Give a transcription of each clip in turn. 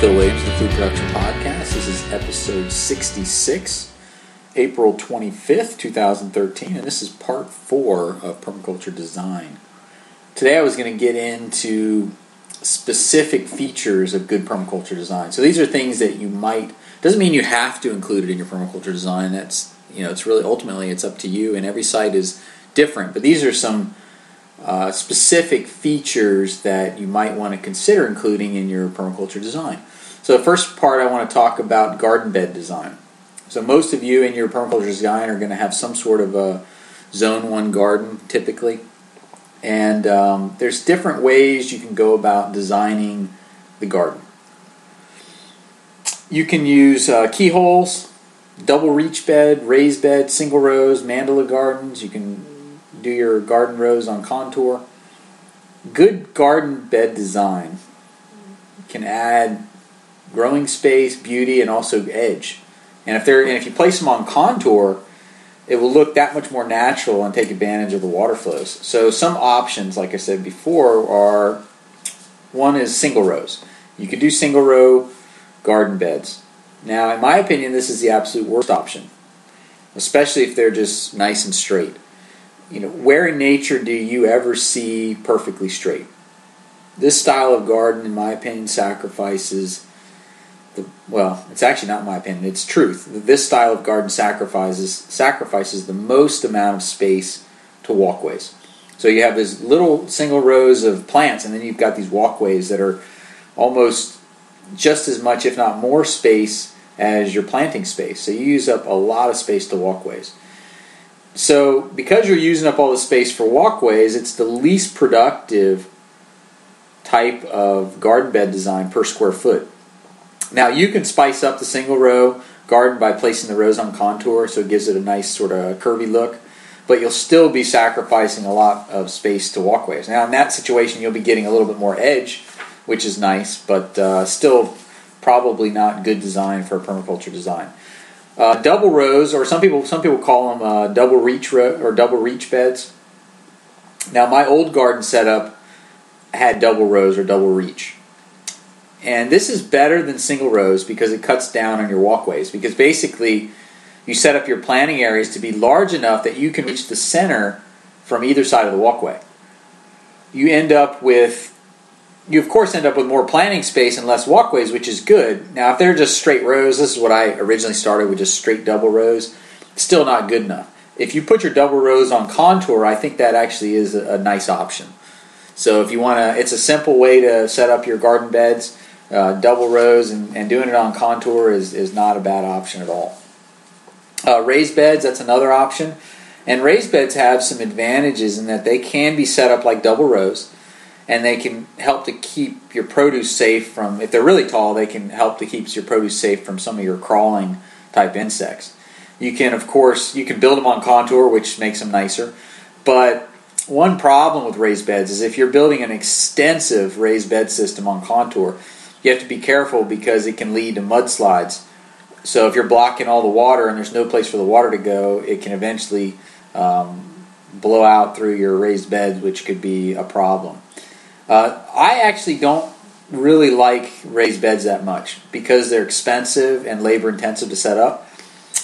Bill Williams, the Food Production Podcast. This is episode 66, April 25th, 2013, and this is part 4 of Permaculture Design. Today I was going to get into specific features of good permaculture design. So these are things that you might, doesn't mean you have to include it in your permaculture design. That's, it's really, ultimately it's up to you, and every site is different. But these are some specific features that you might want to consider including in your permaculture design. So the first part I want to talk about garden bed design. So most of you in your permaculture design are going to have some sort of a zone 1 garden typically. And there's different ways you can go about designing the garden. You can use keyholes, double reach bed, raised bed, single rows, mandala gardens. You can do your garden rows on contour. Good garden bed design can add growing space, beauty, and also edge. And if you place them on contour, it will look that much more natural and take advantage of the water flows. So some options, like I said before, are, one is single rows. You could do single row garden beds. Now, in my opinion, this is the absolute worst option, especially if they're just nice and straight. Where in nature do you ever see perfectly straight? This style of garden, in my opinion, sacrifices it's actually not my opinion, it's truth. This style of garden sacrifices the most amount of space to walkways. So you have these little single rows of plants, and then you've got these walkways that are almost just as much, if not more, space as your planting space. So you use up a lot of space to walkways. So because you're using up all the space for walkways, it's the least productive type of garden bed design per square foot. Now you can spice up the single row garden by placing the rows on contour, so it gives it a nice sort of curvy look, but you'll still be sacrificing a lot of space to walkways. Now in that situation you'll be getting a little bit more edge, which is nice, but still probably not good design for a permaculture design. Double rows, or some people call them double reach beds. Now my old garden setup had double rows or double reach. And this is better than single rows because it cuts down on your walkways. Because basically, you set up your planting areas to be large enough that you can reach the center from either side of the walkway. You of course end up with more planting space and less walkways, which is good. Now, if they're just straight rows, this is what I originally started with, just straight double rows. Still not good enough. If you put your double rows on contour, I think that actually is a nice option. So if you want to, it's a simple way to set up your garden beds. Double rows and doing it on contour is not a bad option at all. Raised beds, that's another option. And raised beds have some advantages in that they can be set up like double rows, and they can help to keep your produce safe from, if they're really tall, they can help to keep your produce safe from some of your crawling type insects. You can build them on contour, which makes them nicer. But one problem with raised beds is if you're building an extensive raised bed system on contour, you have to be careful because it can lead to mudslides. So if you're blocking all the water and there's no place for the water to go, it can eventually blow out through your raised beds, which could be a problem. I actually don't really like raised beds that much because they're expensive and labor intensive to set up,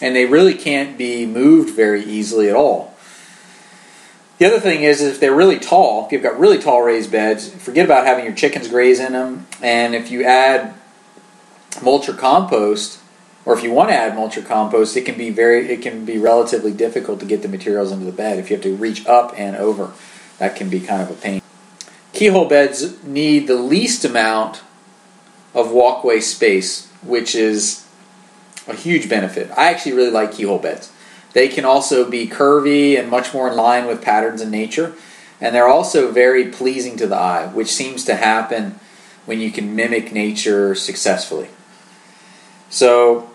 and they really can't be moved very easily at all. The other thing is if they're really tall, if you've got really tall raised beds, forget about having your chickens graze in them. And if you add mulch or compost, or if you want to add mulch or compost, it can be relatively difficult to get the materials into the bed. If you have to reach up and over, that can be kind of a pain. Keyhole beds need the least amount of walkway space, which is a huge benefit. I actually really like keyhole beds. They can also be curvy and much more in line with patterns in nature. And they're also very pleasing to the eye, which seems to happen when you can mimic nature successfully. So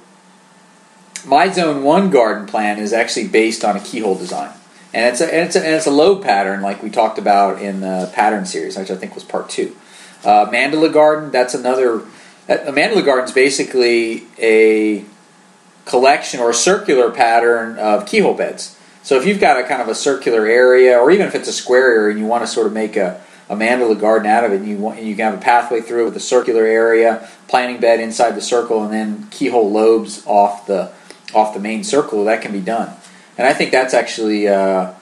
my Zone 1 garden plan is actually based on a keyhole design. And it's a lobe pattern like we talked about in the pattern series, which I think was part 2. Mandala garden, a mandala garden is basically a collection or a circular pattern of keyhole beds. So if you've got a kind of a circular area, or even if it's a square area and you want to sort of make a a mandala garden out of it, and you can have a pathway through it with a circular area, planting bed inside the circle, and then keyhole lobes off the main circle. That can be done, and I think that's actually a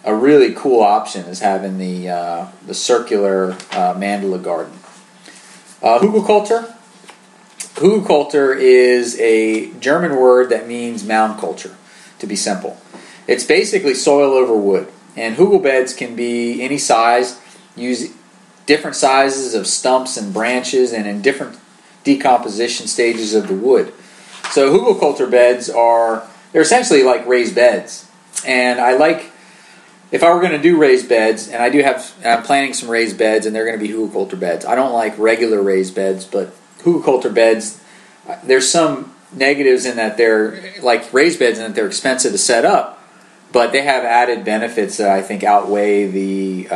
really cool option, is having the circular mandala garden. Hugelkultur. Hugelkultur is a German word that means mound culture, to be simple. It's basically soil over wood. And hugel beds can be any size, use different sizes of stumps and branches, and in different decomposition stages of the wood. So Hugelkultur beds they're essentially like raised beds. And if I were going to do raised beds, and I'm planning some raised beds, and they're going to be Hugelkultur beds. I don't like regular raised beds, but Hugelkultur beds, there's some negatives in that they're like raised beds and that they're expensive to set up, but they have added benefits that I think outweigh the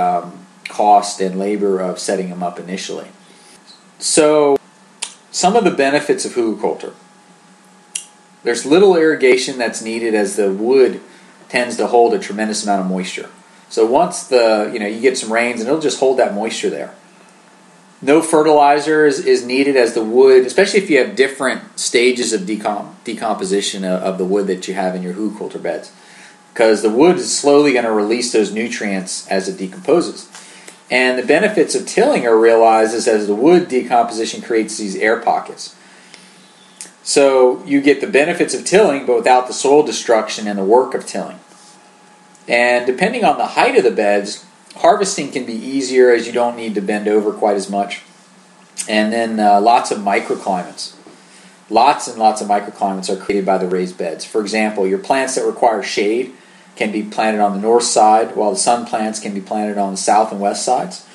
cost and labor of setting them up initially. So, some of the benefits of Hugelkultur. There's little irrigation that's needed, as the wood tends to hold a tremendous amount of moisture. So once you get some rains, and it'll just hold that moisture there. No fertilizer is needed, as the wood, especially if you have different stages of decomposition of the wood that you have in your Hugelkultur beds, because the wood is slowly going to release those nutrients as it decomposes. And the benefits of tilling are realized as the wood decomposition creates these air pockets. So you get the benefits of tilling, but without the soil destruction and the work of tilling. And depending on the height of the beds, harvesting can be easier, as you don't need to bend over quite as much. And then lots of microclimates. Lots and lots of microclimates are created by the raised beds. For example, your plants that require shade can be planted on the north side, while the sun plants can be planted on the south and west sides.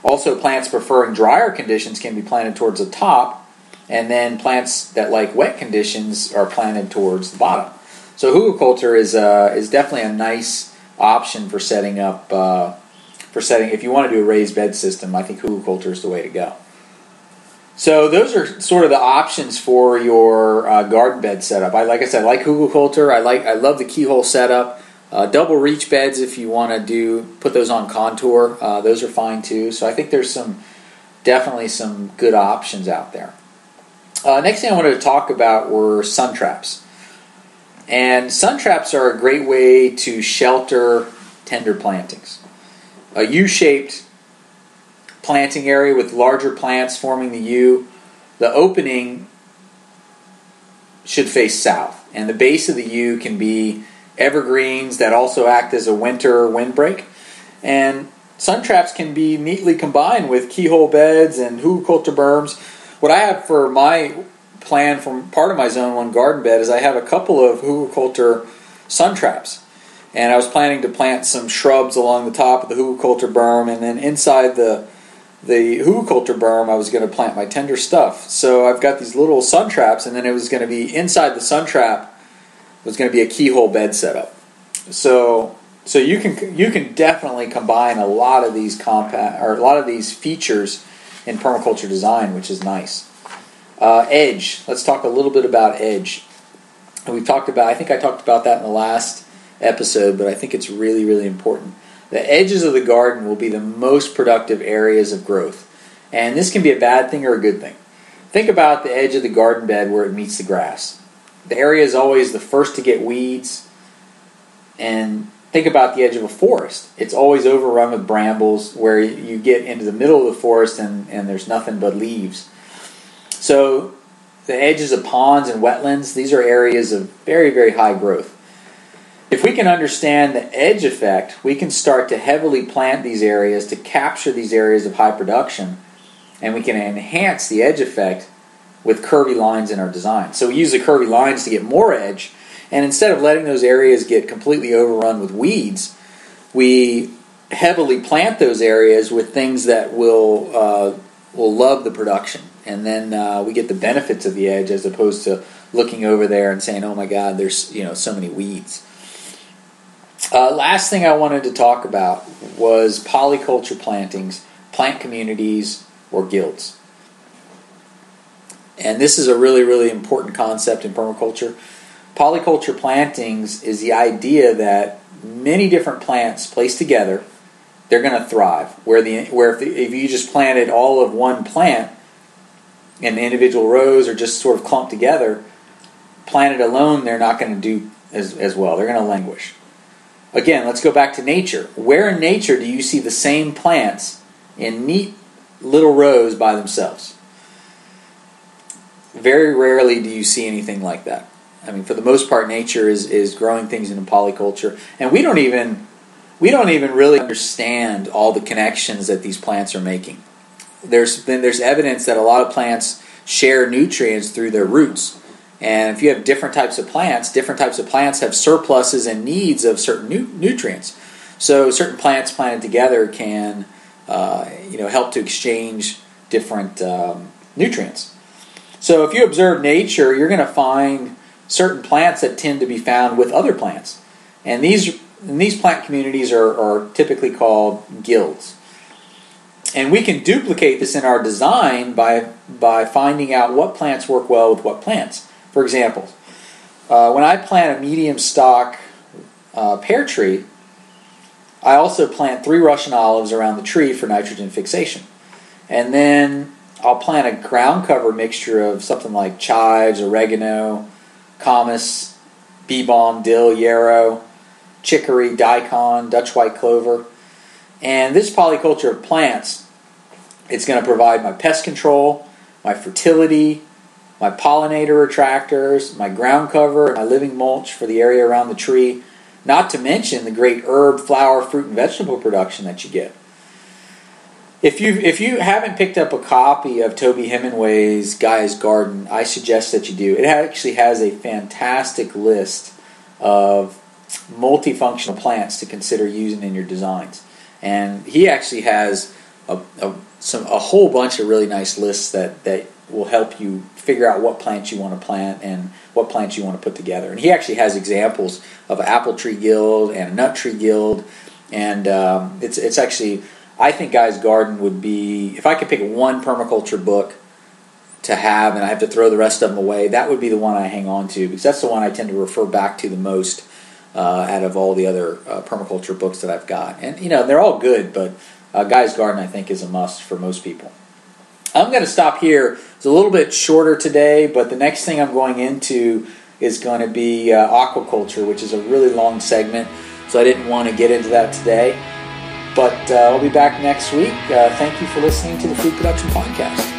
Also, plants preferring drier conditions can be planted towards the top, and then plants that like wet conditions are planted towards the bottom. So Hugelkultur is definitely a nice option for setting up. If you want to do a raised bed system, I think Hugelkultur is the way to go. So those are sort of the options for your garden bed setup. Like I said, I like Hugelkultur. I love the keyhole setup. Double reach beds, if you want to put those on contour, those are fine too. So I think there's definitely some good options out there. Next thing I wanted to talk about were sun traps. And sun traps are a great way to shelter tender plantings. A U-shaped planting area with larger plants forming the U. The opening should face south, and the base of the U can be evergreens that also act as a winter windbreak. And sun traps can be neatly combined with keyhole beds and Hugelkultur berms. What I have for my plan from part of my Zone 1 garden bed is I have a couple of Hugelkultur sun traps. And I was planning to plant some shrubs along the top of the Hugelkultur berm, and then inside the Hugelkultur berm I was going to plant my tender stuff. So I've got these little sun traps, and then it was going to be inside the sun trap was going to be a keyhole bed setup. So you can definitely combine a lot of these features in permaculture design, which is nice. Edge. Let's talk a little bit about edge. I think I talked about that in the last episode, but I think it's really, really important. The edges of the garden will be the most productive areas of growth. And this can be a bad thing or a good thing. Think about the edge of the garden bed where it meets the grass. The area is always the first to get weeds. And think about the edge of a forest. It's always overrun with brambles, where you get into the middle of the forest and there's nothing but leaves. So the edges of ponds and wetlands, these are areas of very, very high growth. If we can understand the edge effect, we can start to heavily plant these areas to capture these areas of high production, and we can enhance the edge effect with curvy lines in our design. So we use the curvy lines to get more edge, and instead of letting those areas get completely overrun with weeds, we heavily plant those areas with things that will love the production, and then we get the benefits of the edge as opposed to looking over there and saying, "Oh my God, there's so many weeds." Last thing I wanted to talk about was polyculture plantings, plant communities, or guilds. And this is a really, really important concept in permaculture. Polyculture plantings is the idea that many different plants placed together they're going to thrive. Where if you just planted all of one plant in individual rows or just sort of clumped together, planted alone, they're not going to do as well. They're going to languish. Again, let's go back to nature. Where in nature do you see the same plants in neat little rows by themselves? Very rarely do you see anything like that. I mean, for the most part, nature is growing things in polyculture, and we don't even really understand all the connections that these plants are making. There's evidence that a lot of plants share nutrients through their roots. And if you have different types of plants have surpluses and needs of certain nutrients. So certain plants planted together can help to exchange different nutrients. So if you observe nature, you're going to find certain plants that tend to be found with other plants. And these plant communities are typically called guilds. And we can duplicate this in our design by finding out what plants work well with what plants. For example, when I plant a medium stock pear tree, I also plant 3 Russian olives around the tree for nitrogen fixation. And then I'll plant a ground cover mixture of something like chives, oregano, commas, bee balm, dill, yarrow, chicory, daikon, Dutch white clover. And this polyculture of plants, it's going to provide my pest control, my fertility, my pollinator attractors, my ground cover, my living mulch for the area around the tree, not to mention the great herb, flower, fruit, and vegetable production that you get. If you haven't picked up a copy of Toby Hemingway's Guy's Garden, I suggest that you do. It actually has a fantastic list of multifunctional plants to consider using in your designs. And he actually has a whole bunch of really nice lists that will help you figure out what plants you want to plant and what plants you want to put together. And he actually has examples of an apple tree guild and a nut tree guild. And it's actually, I think Guy's Garden would be, if I could pick one permaculture book to have and I have to throw the rest of them away, that would be the one I hang on to, because that's the one I tend to refer back to the most out of all the other permaculture books that I've got. And, they're all good, but Guy's Garden, I think, is a must for most people. I'm going to stop here. It's a little bit shorter today, but the next thing I'm going into is going to be aquaculture, which is a really long segment, so I didn't want to get into that today. But I'll be back next week. Thank you for listening to the Food Production Podcast.